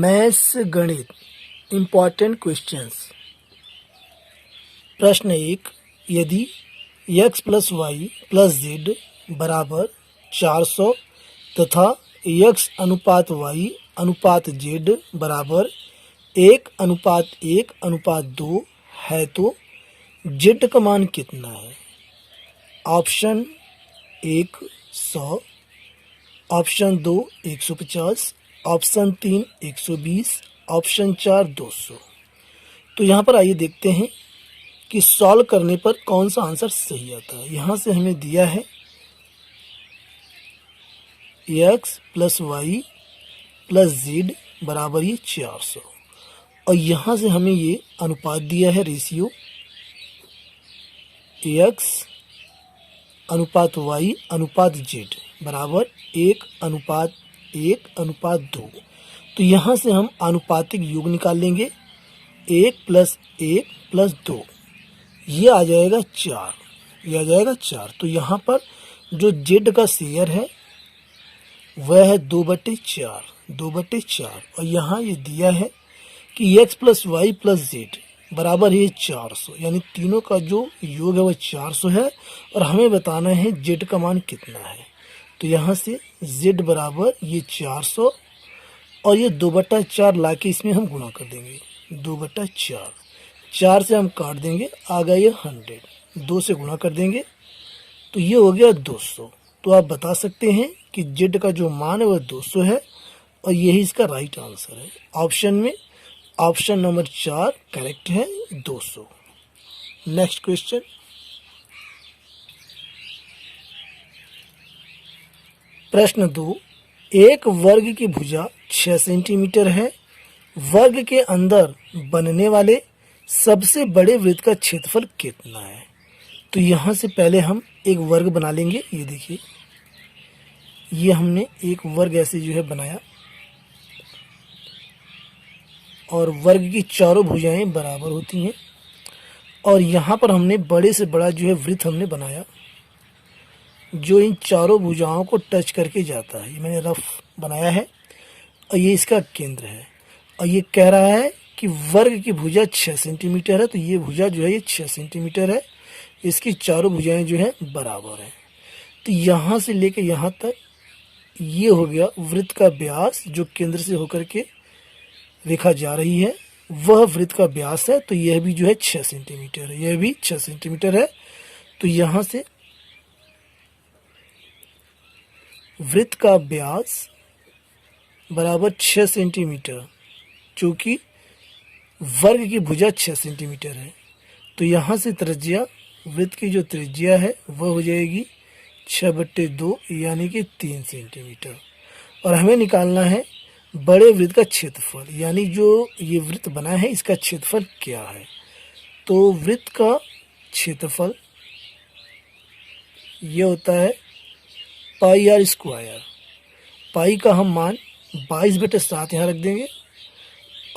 Maths गणित important questions. प्रश्न 1, यदि x plus Y plus Z बराबर 400 तथा x अनुपात वाई अनुपात जेड बराबर 1:1:2 है तो जेड का मान कितना है? Option 1 100, option 2 150, option 3 120, option 4 200। तो यहाँ पर आइए देखते हैं कि सॉल्व करने पर कौन सा आंसर सही आता है। यहाँ से हमें दिया है x plus Y plus Z बराबर ये 400 और यहाँ से हमें ये अनुपात दिया है रेशियो x अनुपात वाई अनुपात जेड बराबर 1:1:2। तो यहाँ से हम आनुपातिक योग निकाल लेंगे 1 + 1 + 2, ये आ जाएगा 4, ये आ जाएगा 4। तो यहाँ पर जो जेड का शेयर है वह है 2/4 और यहाँ ये दिया है कि x plus Y plus Z बराबर है 400, यानी तीनों का जो योग है वह 400 है और हमें बताना है जेड का मान कितना है। तो यहाँ से z बराबर ये 400 और ये 2/4 लाके इसमें हम गुणा कर देंगे। 2/4, 4 से हम काट देंगे, आ गया ये 100, 2 से गुणा कर देंगे तो ये हो गया 200। तो आप बता सकते हैं कि z का जो मान है वह 200 है और यही इसका राइट आंसर है। ऑप्शन में ऑप्शन नंबर 4 करेक्ट है, 200। Next question. प्रश्न 2, एक वर्ग की भुजा 6 सेंटीमीटर है। वर्ग के अंदर बनने वाले सबसे बड़े वृत्त का क्षेत्रफल कितना है? तो यहाँ से पहले हम एक वर्ग बना लेंगे। ये देखिए, ये हमने एक वर्ग ऐसे जो है बनाया और वर्ग की चारों भुजाएं बराबर होती हैं और यहाँ पर हमने बड़े से बड़ा जो है वृत्त हमने बनाया जो इन चारों भुजाओं को टच करके जाता है। ये मैंने रफ बनाया है और ये इसका केंद्र है और ये कह रहा है कि वर्ग की भुजा 6 सेंटीमीटर है। तो ये भुजा जो है ये 6 सेंटीमीटर है, इसकी चारों भुजाएं जो है बराबर है। तो यहाँ से लेकर यहाँ तक ये हो गया वृत्त का व्यास जो केंद्र से होकर के रेखा जा रही है, वह वृत्त का व्यास है। तो यह भी जो है 6 सेंटीमीटर है, यह भी 6 सेंटीमीटर है। तो यहाँ से वृत्त का व्यास बराबर 6 सेंटीमीटर, चूँकि वर्ग की भुजा 6 सेंटीमीटर है। तो यहाँ से त्रिज्या, वृत्त की जो त्रिज्या है वह हो जाएगी 6/2 यानी कि 3 सेंटीमीटर। और हमें निकालना है बड़े वृत्त का क्षेत्रफल, यानी जो ये वृत्त बना है इसका क्षेत्रफल क्या है। तो वृत्त का क्षेत्रफल ये होता है πr²। पाई का हम मान 22/7 यहाँ रख देंगे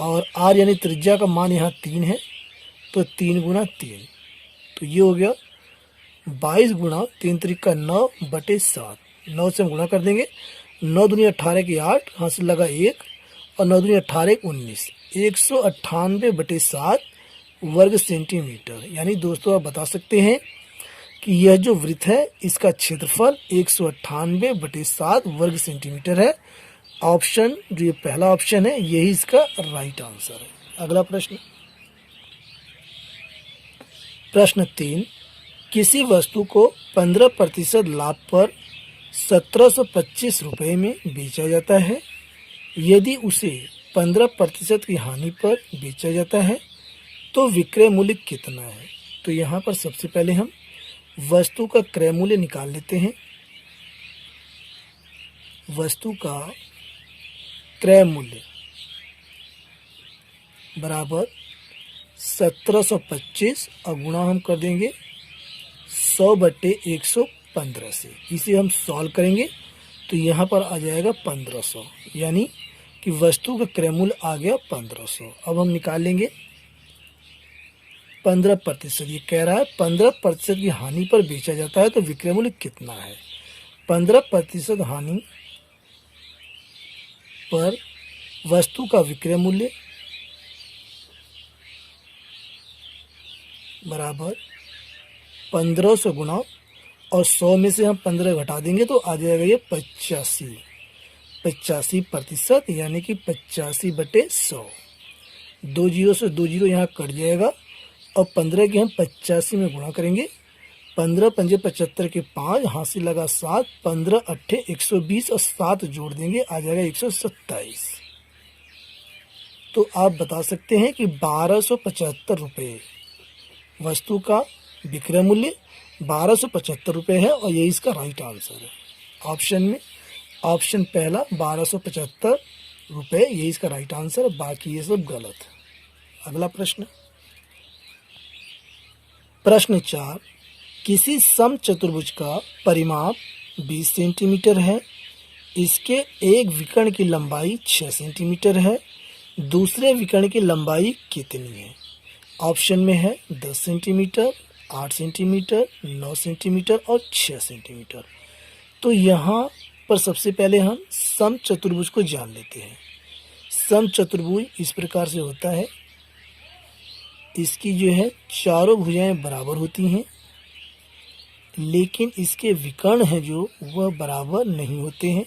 और r यानी त्रिज्या का मान यहाँ 3 है, तो 3 × 3, तो ये हो गया 22 × 3 × 9/7। 9 से हम गुणा कर देंगे, 9 दूनी 18 की 8, हाथ से लगा 1 और 9 दूनी 18 19, 198/7 वर्ग सेंटीमीटर। यानी दोस्तों आप बता सकते हैं कि यह जो वृत्त है इसका क्षेत्रफल 198/7 वर्ग सेंटीमीटर है। ऑप्शन जो ये पहला ऑप्शन है यही इसका राइट आंसर है। अगला प्रश्न। प्रश्न 3, किसी वस्तु को 15% लाभ पर 1725 रुपये में बेचा जाता है। यदि उसे 15% की हानि पर बेचा जाता है तो विक्रय मूल्य कितना है? तो यहाँ पर सबसे पहले हम वस्तु का क्रय मूल्य निकाल लेते हैं। वस्तु का क्रय मूल्य बराबर 1725 और गुणा हम कर देंगे 100/115 से। इसे हम सॉल्व करेंगे तो यहाँ पर आ जाएगा 1500, यानी कि वस्तु का क्रय मूल्य आ गया 1500। अब हम निकाल लेंगे 15%। ये कह रहा है 15% की हानि पर बेचा जाता है तो विक्रय मूल्य कितना है। 15% हानि पर वस्तु का विक्रय मूल्य बराबर 1500 गुना, और 100 में से हम 15 घटा देंगे तो आ जाएगा ये 85%, यानी कि 85/100। 2 जीरो से 2 जीरो यहाँ कट जाएगा, और 15 के हम 85 में गुणा करेंगे। 15 पंजे 75 के 5, हासिल लगा 7, 15 अट्ठे 120 और 7 जोड़ देंगे, आ जाएगा 127। तो आप बता सकते हैं कि 1275 रुपये वस्तु का विक्रय मूल्य 1275 रुपये है, और यही इसका राइट आंसर है। ऑप्शन में ऑप्शन पहला 1275 रुपये, यही इसका राइट आंसर है, बाकी ये सब गलत है। अगला प्रश्न, प्रश्न 4, किसी समचतुर्भुज का परिमाप 20 सेंटीमीटर है, इसके एक विकर्ण की लंबाई 6 सेंटीमीटर है, दूसरे विकर्ण की लंबाई कितनी है? ऑप्शन में है 10 सेंटीमीटर, 8 सेंटीमीटर, 9 सेंटीमीटर और 6 सेंटीमीटर। तो यहाँ पर सबसे पहले हम समचतुर्भुज को जान लेते हैं। समचतुर्भुज इस प्रकार से होता है, इसकी जो है चारों भुजाएं बराबर होती हैं, लेकिन इसके विकर्ण हैं जो वह बराबर नहीं होते हैं।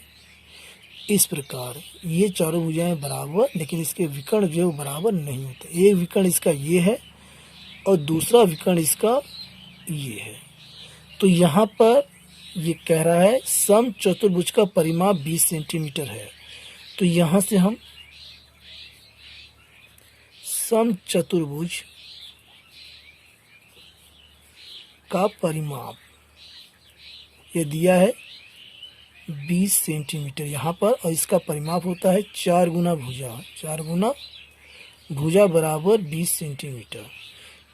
इस प्रकार ये चारों भुजाएं बराबर, लेकिन इसके विकर्ण जो बराबर नहीं होते। एक विकर्ण इसका ये है और दूसरा विकर्ण इसका ये है। तो यहाँ पर ये कह रहा है समचतुर्भुज का परिमाप 20 सेंटीमीटर है। तो यहाँ से हम समचतुर्भुज का परिमाप ये दिया है 20 सेंटीमीटर यहाँ पर, और इसका परिमाप होता है 4 गुना भुजा। 4 गुना भुजा बराबर 20 सेंटीमीटर।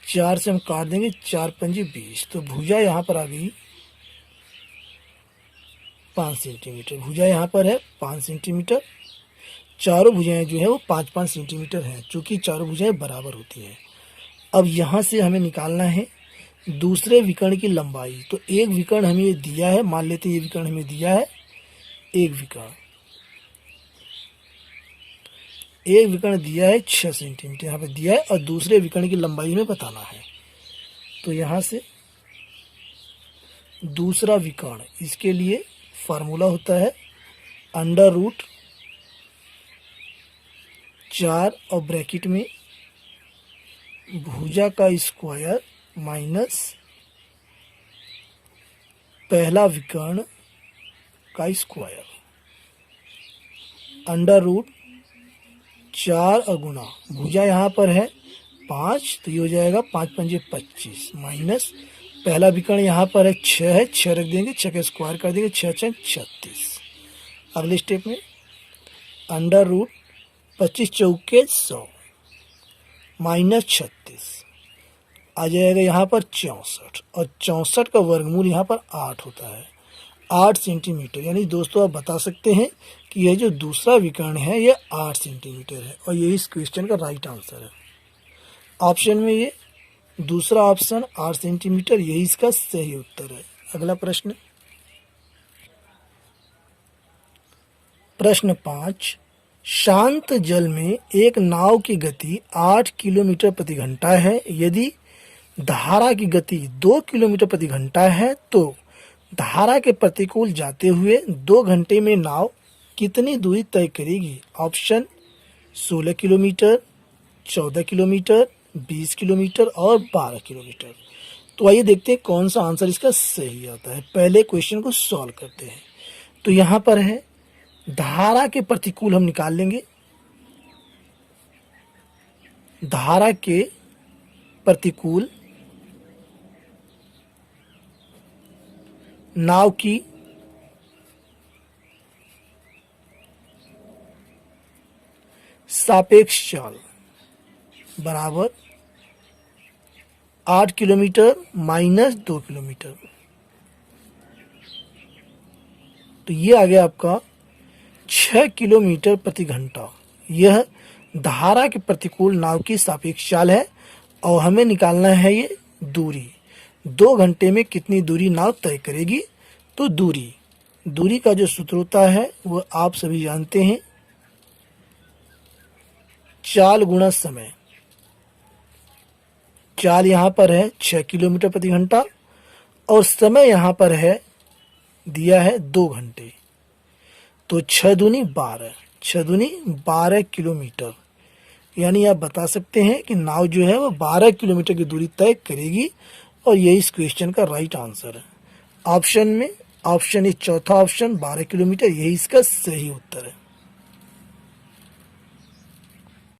4 से हम काट देंगे, 4 पंजे 20, तो भुजा यहाँ पर आ गई 5 सेंटीमीटर। भुजा यहाँ पर है 5 सेंटीमीटर। चारों भुजाएं जो है वो 5-5 सेंटीमीटर हैं, चूँकि चारों भुजाएं बराबर होती हैं। अब यहाँ से हमें निकालना है दूसरे विकर्ण की लंबाई। तो एक विकर्ण हमें ये दिया है, मान लेते हैं ये विकर्ण हमें दिया है, एक विकर्ण दिया है 6 सेंटीमीटर यहाँ पे दिया है, और दूसरे विकर्ण की लंबाई हमें बताना है। तो यहाँ से दूसरा विकर्ण, इसके लिए फार्मूला होता है √4 और ब्रैकेट में भुजा का स्क्वायर माइनस पहला विकर्ण का स्क्वायर, √4 और गुना भुजा यहाँ पर है 5, तो ये हो जाएगा 5 पंजे 25 माइनस पहला विकर्ण यहाँ पर है 6 है, 6 रख देंगे, 6 का स्क्वायर कर देंगे, 6 6 36। अगले स्टेप में √25 चौके 100 माइनस 36 आ जाएगा यहाँ पर 64, और 64 का वर्गमूल यहाँ पर 8 होता है, 8 सेंटीमीटर। यानी दोस्तों आप बता सकते हैं कि यह जो दूसरा विकर्ण है यह 8 सेंटीमीटर है, और यही इस क्वेश्चन का राइट आंसर है। ऑप्शन में ये दूसरा ऑप्शन 8 सेंटीमीटर, यही इसका सही उत्तर है। अगला प्रश्न, प्रश्न 5, शांत जल में एक नाव की गति 8 किलोमीटर प्रति घंटा है। यदि धारा की गति 2 किलोमीटर प्रति घंटा है तो धारा के प्रतिकूल जाते हुए 2 घंटे में नाव कितनी दूरी तय करेगी? ऑप्शन 16 किलोमीटर, 14 किलोमीटर, 20 किलोमीटर और 12 किलोमीटर। तो आइए देखते हैं कौन सा आंसर इसका सही आता है। पहले क्वेश्चन को सॉल्व करते हैं। तो यहाँ पर है धारा के प्रतिकूल हम निकाल लेंगे। धारा के प्रतिकूल नाव की सापेक्ष चाल बराबर 8 किलोमीटर माइनस 2 किलोमीटर। तो ये आ गया आपका 6 किलोमीटर प्रति घंटा। यह धारा के प्रतिकूल नाव की सापेक्ष चाल है, और हमें निकालना है ये दूरी। 2 घंटे में कितनी दूरी नाव तय करेगी? तो दूरी का जो सूत्र होता है वो आप सभी जानते हैं, चाल गुणा समय। चाल यहाँ पर है 6 किलोमीटर प्रति घंटा और समय यहाँ पर है दिया है 2 घंटे। तो 6 दूनी 12, 6 दूनी 12 किलोमीटर। यानी आप बता सकते हैं कि नाव जो है वो 12 किलोमीटर की दूरी तय करेगी और यही इस क्वेश्चन का राइट आंसर है। ऑप्शन ए चौथा ऑप्शन 12 किलोमीटर, यही इसका सही उत्तर है।